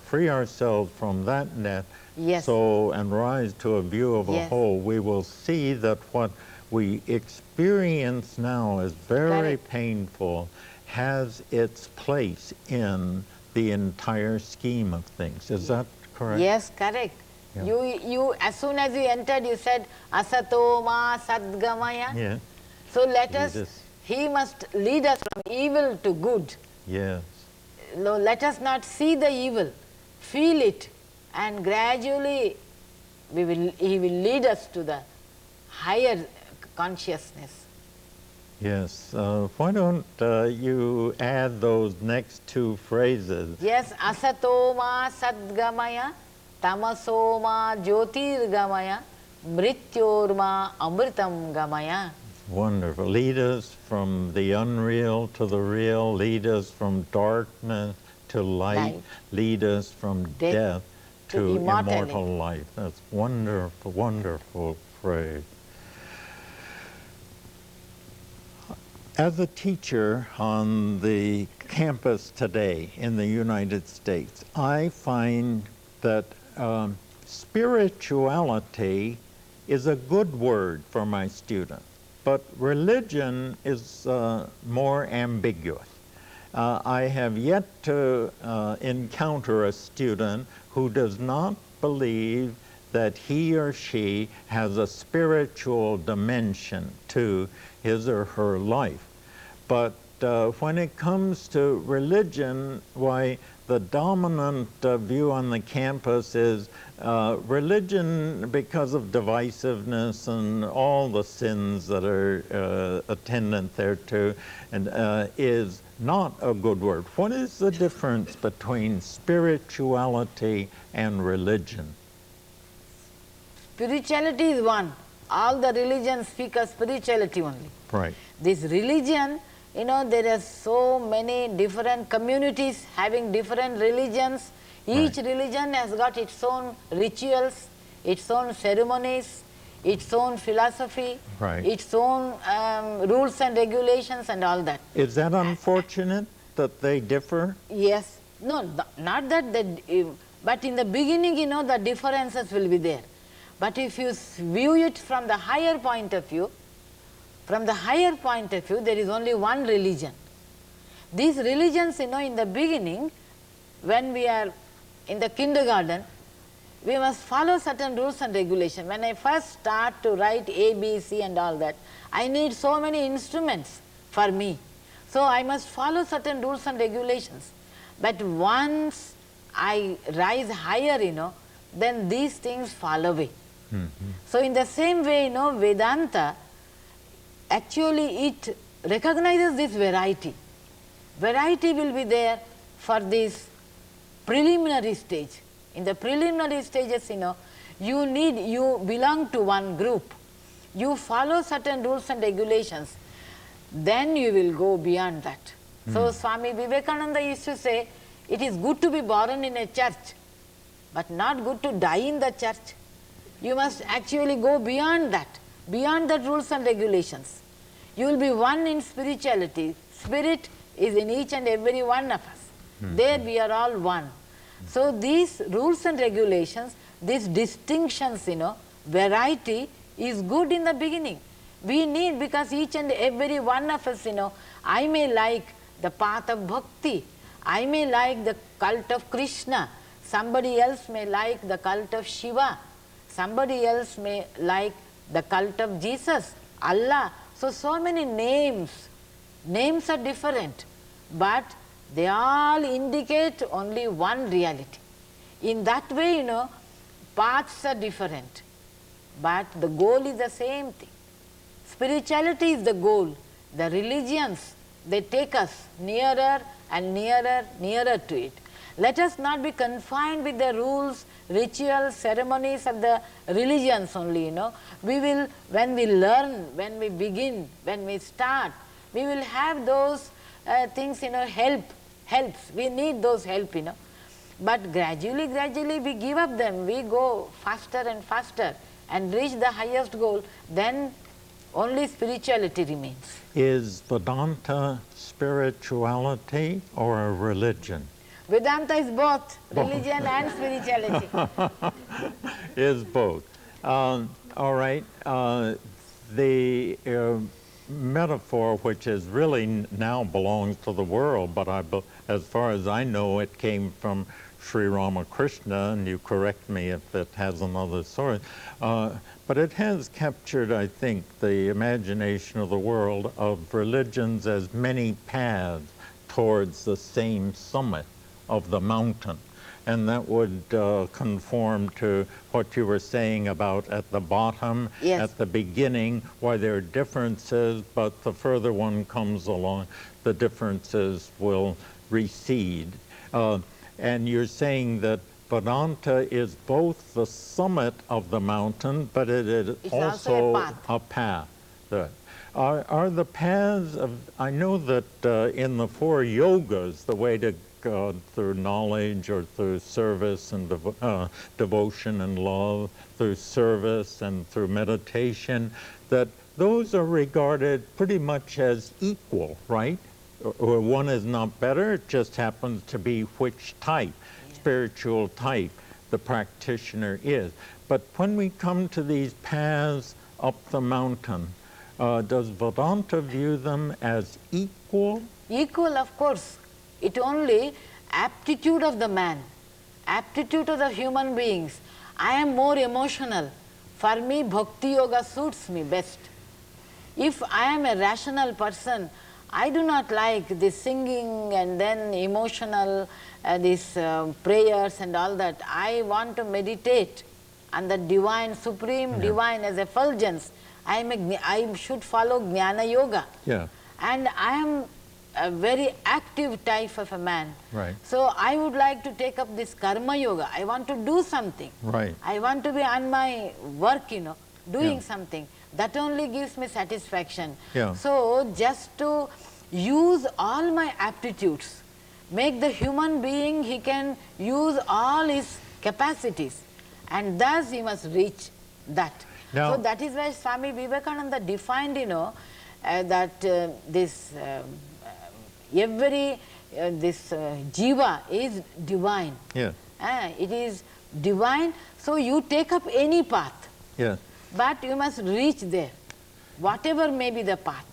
free ourselves from that net and rise to a view of a whole, we will see that what we experience now is very painful, has its place in the entire scheme of things. Is that correct? Yes, correct. Yeah. You as soon as you entered, you said asato ma sadgamaya. Yeah. So let us, he must lead us from evil to good. Yes. No, let us not see the evil, feel it, and gradually he will lead us to the higher consciousness. Yes. Why don't you add those next two phrases? Yes. Asato ma sadgamaya, tamaso ma jyotirgamaya, mrityorma amritam gamaya. Wonderful. Lead us from the unreal to the real, lead us from darkness to light, lead us from death to immortal life. That's wonderful, wonderful phrase. As a teacher on the campus today in the United States, I find that spirituality is a good word for my students, but religion is more ambiguous. I have yet to encounter a student who does not believe that he or she has a spiritual dimension to his or her life. But when it comes to religion, why, the dominant view on the campus is religion, because of divisiveness and all the sins that are attendant thereto, and is not a good word. What is the difference between spirituality and religion? Spirituality is one. All the religions speak of spirituality only. Right. This religion, you know, there are so many different communities having different religions. Each religion has got its own rituals, its own ceremonies, its own philosophy, its own rules and regulations and all that. Is that unfortunate that they differ? Yes. No, not that, but in the beginning, you know, the differences will be there. But if you view it from the higher point of view, there is only one religion. These religions, you know, in the beginning, when we are in the kindergarten, we must follow certain rules and regulations. When I first start to write A, B, C and all that, I need so many instruments for me. So I must follow certain rules and regulations. But once I rise higher, you know, then these things fall away. So in the same way, you know, Vedanta, actually it recognizes this variety. Variety will be there for this preliminary stage. In the preliminary stages, you know, you belong to one group. You follow certain rules and regulations. Then you will go beyond that. So Swami Vivekananda used to say, it is good to be born in a church, but not good to die in the church. You must actually go beyond that, beyond the rules and regulations. You will be one in spirituality. Spirit is in each and every one of us. There we are all one. So these rules and regulations, these distinctions, you know, variety is good in the beginning. We need, because each and every one of us, you know, I may like the path of bhakti, I may like the cult of Krishna, somebody else may like the cult of Shiva, somebody else may like the cult of Jesus, Allah. So many names are different, but they all indicate only one reality. In that way, you know, paths are different, but the goal is the same thing. Spirituality is the goal. The religions, they take us nearer and nearer to it. Let us not be confined with the rules, rituals, ceremonies of the religions only, We will, when we learn, when we begin, when we start, we will have those things, helps. We need those help, But gradually we give up them. We go faster and faster and reach the highest goal. Then only spirituality remains. Is Vedanta spirituality or a religion? Vedanta is both religion and spirituality. Is both. All right. The metaphor, which is really now belongs to the world, but as far as I know, it came from Sri Ramakrishna, and you correct me if it has another source. But it has captured, I think, the imagination of the world of religions as many paths towards the same summit of the mountain. And that would conform to what you were saying about at the bottom, yes, at the beginning, why there are differences, but the further one comes along, the differences will recede. And you're saying that Vedanta is both the summit of the mountain, but it is also a path. Are the paths of, I know that in the 4 yogas, the way to God through knowledge or through service and devotion and love, through service and through meditation, that those are regarded pretty much as equal, right? Or one is not better, it just happens to be which type, spiritual type the practitioner is. But when we come to these paths up the mountain, does Vedanta view them as equal? Equal, of course. It only aptitude of the man, aptitude of the human beings. I am more emotional. For me, Bhakti Yoga suits me best. If I am a rational person, I do not like this singing and then emotional, these prayers and all that. I want to meditate on the divine, supreme divine as effulgence. I should follow Jnana Yoga. Yeah. And I am a very active type of a man. Right. So I would like to take up this Karma Yoga. I want to do something. Right. I want to be on my work, doing something. That only gives me satisfaction. Yeah. So just to use all my aptitudes, make the human being, he can use all his capacities, and thus he must reach that. Now, so that is why Swami Vivekananda defined, that this jiva is divine. Yeah. It is divine, so you take up any path. Yeah. But you must reach there, whatever may be the path.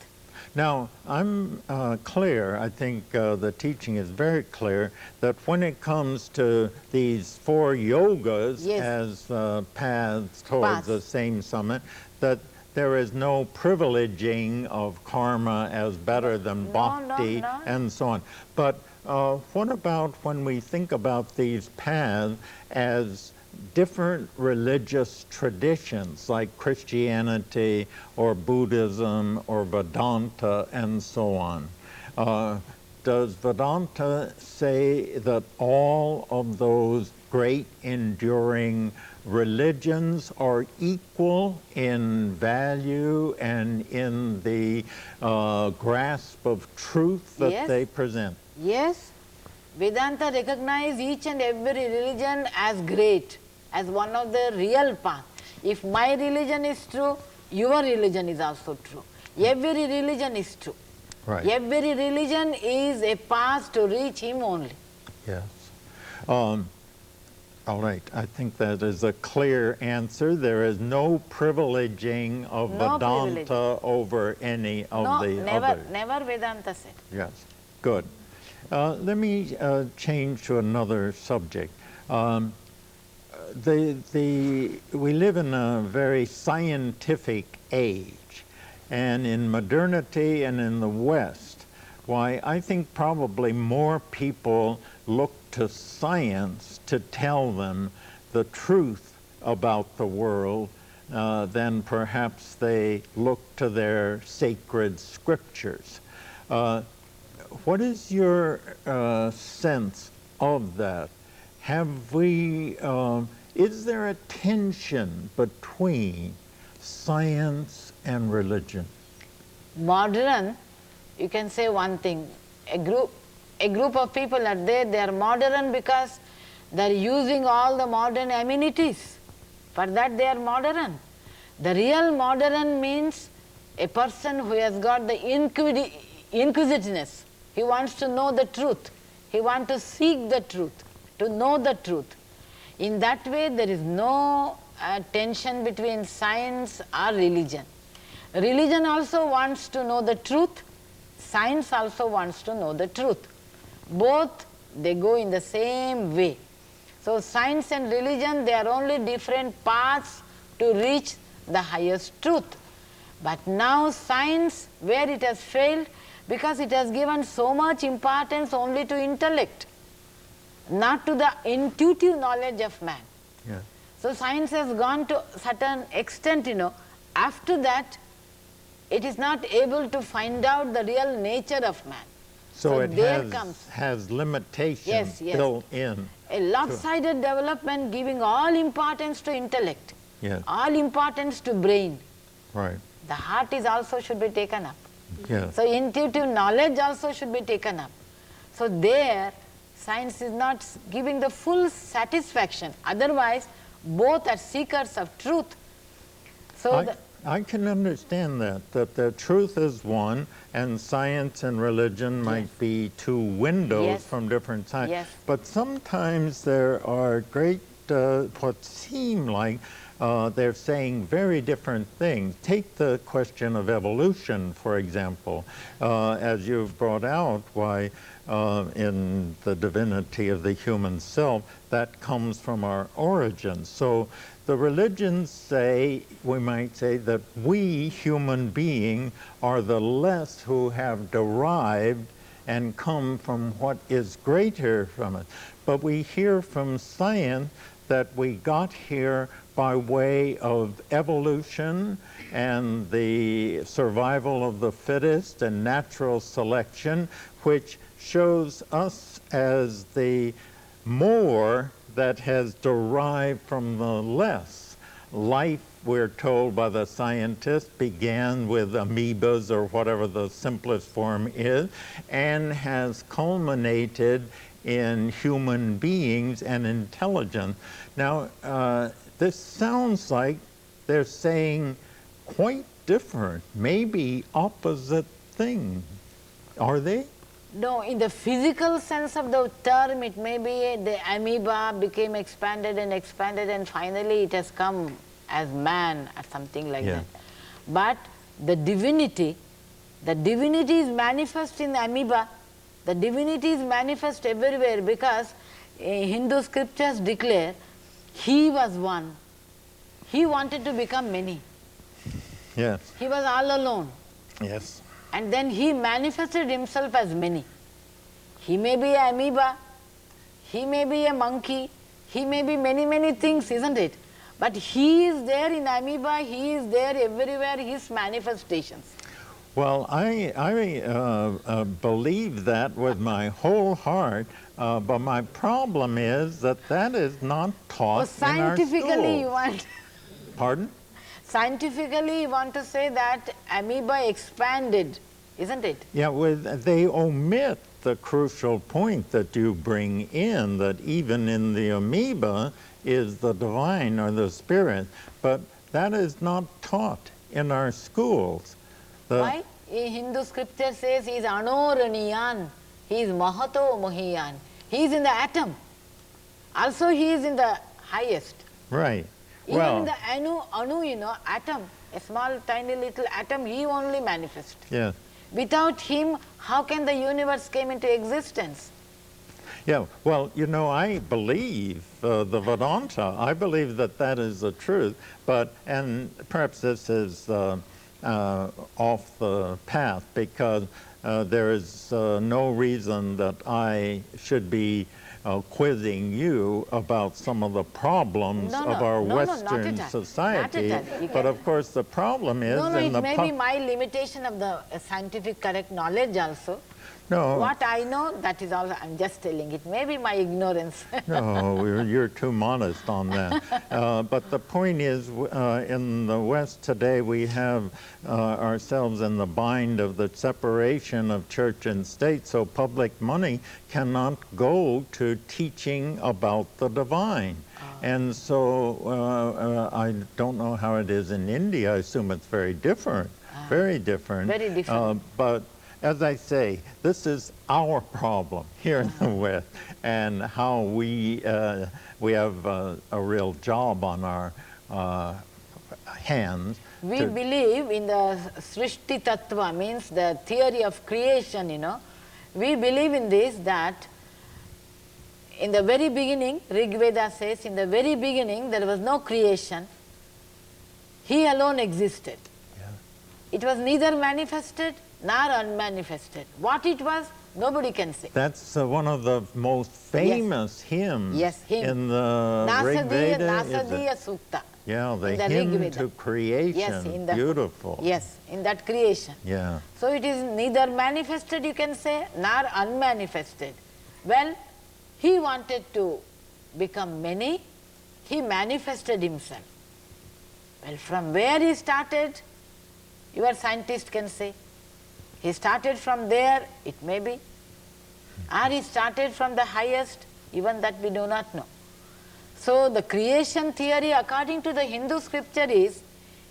Now, I'm clear, I think the teaching is very clear, that when it comes to these 4 yogas as paths towards the same summit, that there is no privileging of karma as better than bhakti and so on. But what about when we think about these paths as different religious traditions like Christianity or Buddhism or Vedanta and so on? Does Vedanta say that all of those great enduring religions are equal in value and in the grasp of truth that they present? Yes. Vedanta recognizes each and every religion as great, as one of the real paths. If my religion is true, your religion is also true. Every religion is true. Right. Every religion is a path to reach him only. Yes. All right. I think that is a clear answer. There is no privileging of Vedanta over any of the others. Never Vedanta said. Yes. Good. Let me change to another subject. We live in a very scientific age, and in modernity and in the West, why I think probably more people look to science to tell them the truth about the world then perhaps they look to their sacred scriptures. What is your sense of that? Have we, is there a tension between science and religion? Modern, you can say one thing, a group of people are there, they are modern because they are using all the modern amenities. For that they are modern. The real modern means a person who has got the inquisitiveness. He wants to know the truth. He wants to seek the truth, to know the truth. In that way there is no tension between science or religion. Religion also wants to know the truth, science also wants to know the truth. Both, they go in the same way. So science and religion, they are only different paths to reach the highest truth. But now science, where it has failed, because it has given so much importance only to intellect, not to the intuitive knowledge of man. Yeah. So science has gone to a certain extent, after that it is not able to find out the real nature of man. So it there has limitations Yes. built in. A lopsided development giving all importance to intellect, Yes. all importance to brain. Right. The heart is also should be taken up. Yes. So intuitive knowledge also should be taken up. So there, science is not giving the full satisfaction. Otherwise, both are seekers of truth. So I can understand that the truth is one, and science and religion might be two windows Yes. from different sides. Yes. But sometimes there are great, what seem like they're saying very different things. Take the question of evolution, for example. As you've brought out, why in the divinity of the human self, that comes from our origins. So the religions say, we might say, that we human beings are the less who have derived and come from what is greater from it. But we hear from science that we got here by way of evolution and the survival of the fittest and natural selection, which shows us as the more that has derived from the less. Life, we're told by the scientists, began with amoebas or whatever the simplest form is, and has culminated in human beings and intelligence. Now, this sounds like they're saying quite different, maybe opposite things. Are they? no, in the physical sense of the term, it may be the amoeba became expanded and finally it has come as man or something like that. But the divinity is manifest in the amoeba, the divinity is manifest everywhere, because Hindu scriptures declare he was one. He wanted to become many. Yes. He was all alone. Yes. And then he manifested himself as many. He may be an amoeba, he may be a monkey, he may be many things, isn't it? But he is there in amoeba, he is there everywhere, his manifestations. Well, I believe that with my whole heart, but my problem is that that is not taught in our Scientifically, you schools. want Pardon? scientifically you want to say that amoeba expanded, isn't it? Yeah, they omit the crucial point that you bring in, that even in the amoeba is the divine or the spirit, but that is not taught in our schools. Why? Hindu scripture says he is anoraniyan, he is mahato mohiyan, he is in the atom. Also he is in the highest. Right. Even Well, in the anu, atom, a small tiny little atom, he only manifests. yeah. Without him, how can the universe came into existence? Yeah, well, I believe the Vedanta, I believe that that is the truth, and perhaps this is off the path, because there is no reason that I should be quizzing you about some of the problems of our Western society. But of course the problem is it may be my limitation of the scientific correct knowledge also. No. What I know, that is all I'm just telling. It may be my ignorance. No, you're too modest on that. But the point is, in the West today, we have ourselves in the bind of the separation of church and state, so public money cannot go to teaching about the divine. And so I don't know how it is in India. I assume it's very different. Very different. Very different. But as I say, this is our problem here in the West, and how we have a real job on our hands. We believe in the Srishti Tattva, means the theory of creation, you know. We believe in this, that in the very beginning, Rig Veda says, in the very beginning there was no creation. He alone existed. Yeah. It was neither manifested nor unmanifested. What it was, nobody can say. That's one of the most famous hymns in the Rig Veda. Nasadiya Sukta. Yeah, the hymn to creation. Yes, beautiful. Yes, in that creation. Yeah. So it is neither manifested, you can say, nor unmanifested. Well, he wanted to become many, he manifested himself. Well, from where he started, your scientist can say. He started from there, it may be. Or he started from the highest, even that we do not know. So the creation theory according to the Hindu scripture is,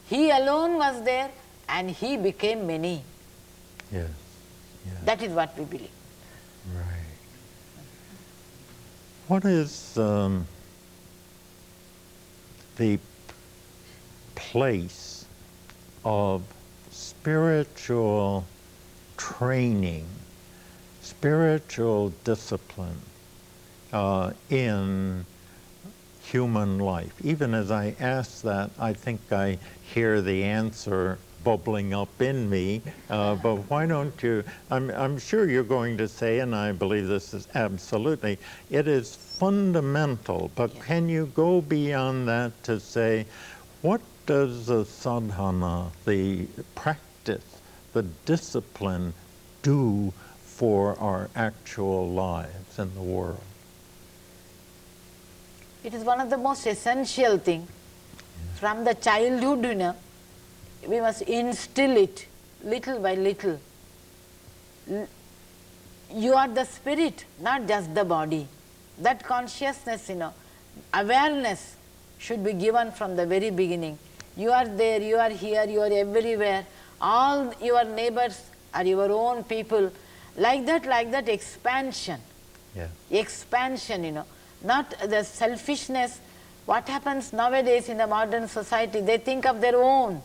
he alone was there and he became many. Yes. Yes. That is what we believe. Right. What is the place of spiritual training, spiritual discipline in human life? Even as I ask that, I think I hear the answer bubbling up in me, but why don't you, I'm sure you're going to say, and I believe this is absolutely, it is fundamental, but can you go beyond that to say, what does the sadhana, the practice, the discipline do for our actual lives in the world? It is one of the most essential things. From the childhood, you know, we must instill it little by little. You are the spirit, not just the body. That consciousness, you know, awareness should be given from the very beginning. You are there, you are here, you are everywhere. All your neighbors are your own people. Like that expansion. Yeah. Expansion, you know. Not the selfishness. What happens nowadays in the modern society, they think of their own,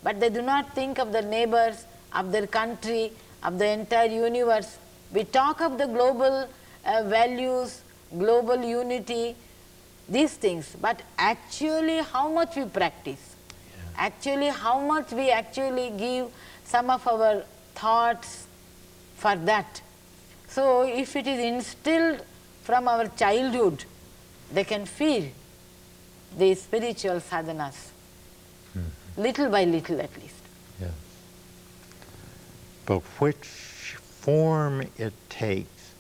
but they do not think of the neighbors, of their country, of the entire universe. We talk of the global values, global unity, these things, but actually how much we practice, actually how much we actually give some of our thoughts for that. So if it is instilled from our childhood, they can feel the spiritual sadhanas, little by little at least. Yes. But which form it takes,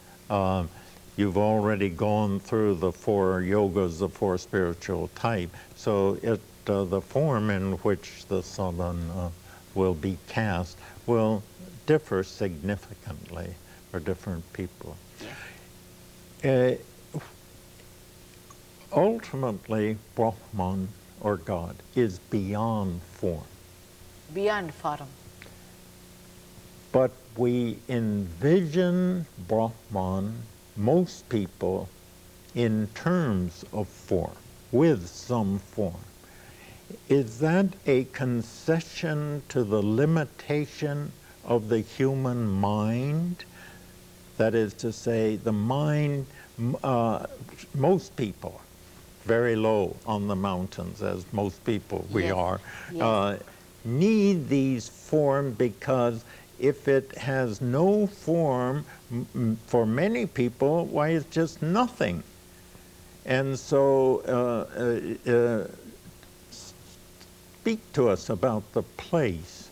you've already gone through the four yogas, the four spiritual type, so the form in which the sadhana will be cast will differ significantly for different people. Ultimately, Brahman, or God, is beyond form. Beyond form. But we envision Brahman, most people, in terms of form, with some form. Is that a concession to the limitation of the human mind? That is to say, the mind, most people, very low on the mountains, as most people we are, need these forms because if it has no form, for many people, why, it's just nothing. And so speak to us about the place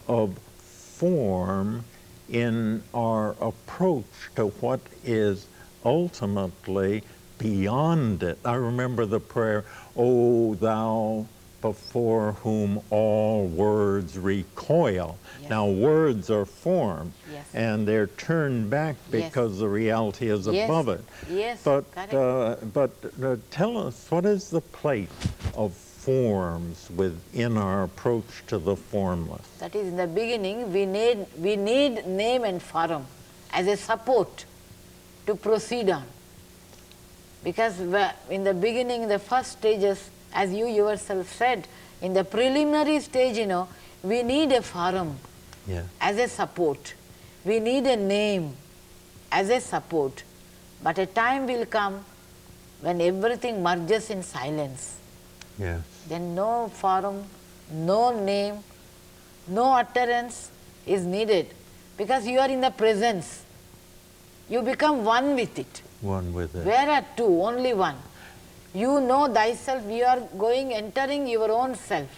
of form in our approach to what is ultimately beyond it. I remember the prayer, "O thou before whom all words recoil." Yes. Now words are form, Yes. and they're turned back because the reality is above it. Yes, But tell us, what is the place of forms within our approach to the formless? That is, in the beginning, we need name and form as a support to proceed on. Because in the beginning, in the first stages, as you yourself said, in the preliminary stage, we need a form as a support. We need a name as a support. But a time will come when everything merges in silence. Yes. Then no form, no name, no utterance is needed, because you are in the presence. You become one with it. One with it. Where are two? Only one. You know thyself, you are entering your own self.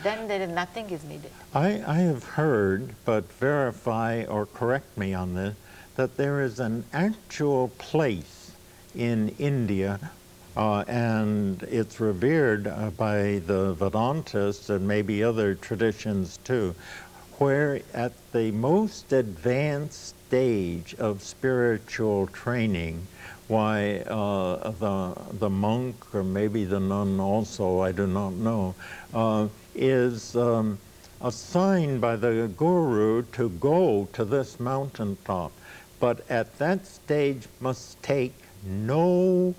Then there is nothing is needed. I have heard, but verify or correct me on this, that there is an actual place in India, and it's revered by the Vedantists and maybe other traditions too, where at the most advanced stage of spiritual training, why the monk, or maybe the nun also, I do not know, is assigned by the guru to go to this mountaintop, but at that stage must take no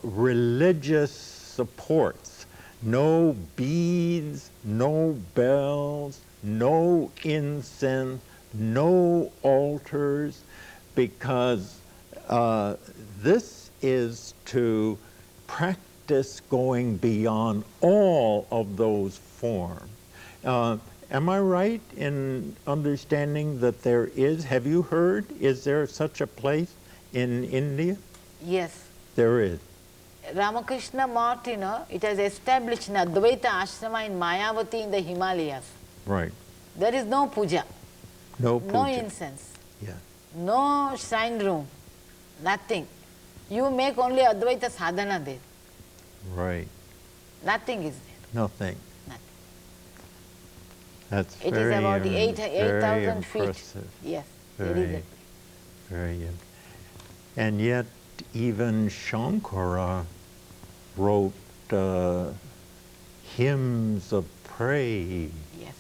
religious supports, no beads, no bells, no incense, no altars, because this is to practice going beyond all of those forms. Am I right in understanding that there is, have you heard, is there such a place in India? Yes. There is. Ramakrishna Math, it has established an Advaita ashrama in Mayavati in the Himalayas. Right. There is no puja. No puja. No incense. Yeah. No shrine room. Nothing. You make only Advaita sadhana there. Right. Nothing is there. Nothing. Nothing. That's It very is about very 8,000 feet. impressive. Yes, Very, there is a very. And yet, even Shankara wrote hymns of praise Yes,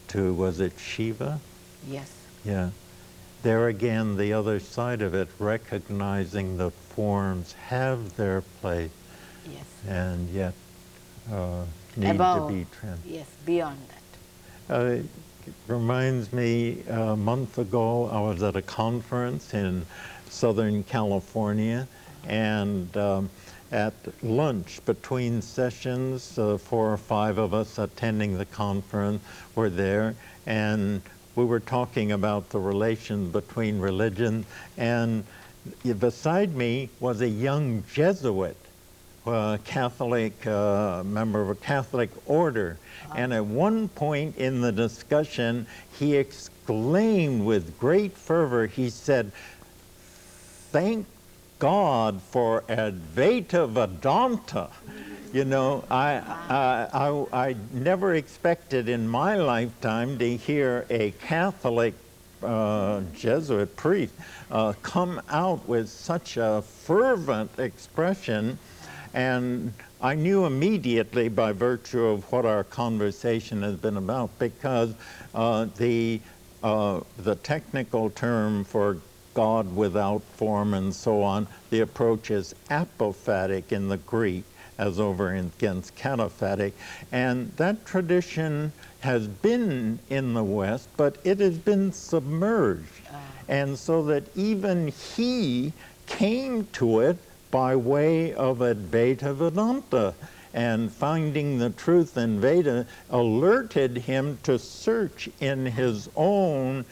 to, was it Shiva? yes. Yeah. There again, the other side of it, recognizing the forms have their place, Yes. and yet need Above, to be transformed. yes, beyond that. It reminds me, a month ago, I was at a conference in Southern California, and at lunch between sessions, 4 or 5 of us attending the conference were there, and we were talking about the relation between religion, and beside me was a young Jesuit, Catholic, member of a Catholic order. And at one point in the discussion, he exclaimed with great fervor, he said, "Thank God for Advaita Vedanta." You know, I never expected in my lifetime to hear a Catholic Jesuit priest come out with such a fervent expression. And I knew immediately, by virtue of what our conversation has been about, because the technical term for God without form and so on, the approach is apophatic in the Greek, as over against cataphatic. And that tradition has been in the West, but it has been submerged. And so that even he came to it by way of Advaita Vedanta. and finding the truth in Veda alerted him to search in his own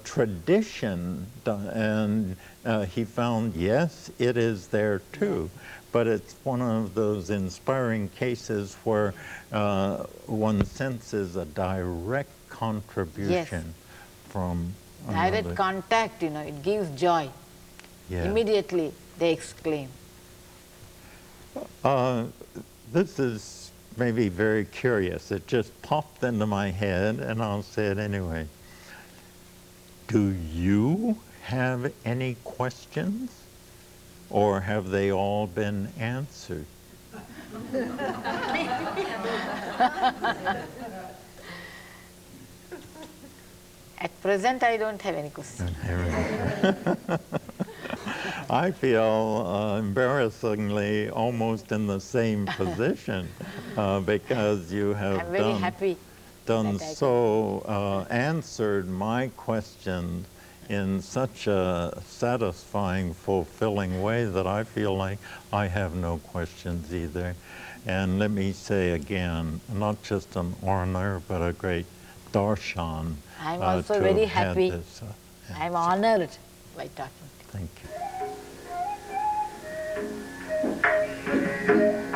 tradition, and he found, yes, it is there too. But it's one of those inspiring cases where one senses a direct contribution from direct another. contact, it gives joy. Yeah. Immediately they exclaim. This is maybe very curious. It just popped into my head, and I'll say it anyway. Do you have any questions? Or have they all been answered? At present, I don't have any questions. I feel embarrassingly almost in the same position because you have I'm very happy done that I so answered my questions in such a satisfying, fulfilling way that I feel like I have no questions either. And let me say again, not just an honor, but a great darshan. I'm also to very have had happy. this, I'm honored by talking to you. Thank you.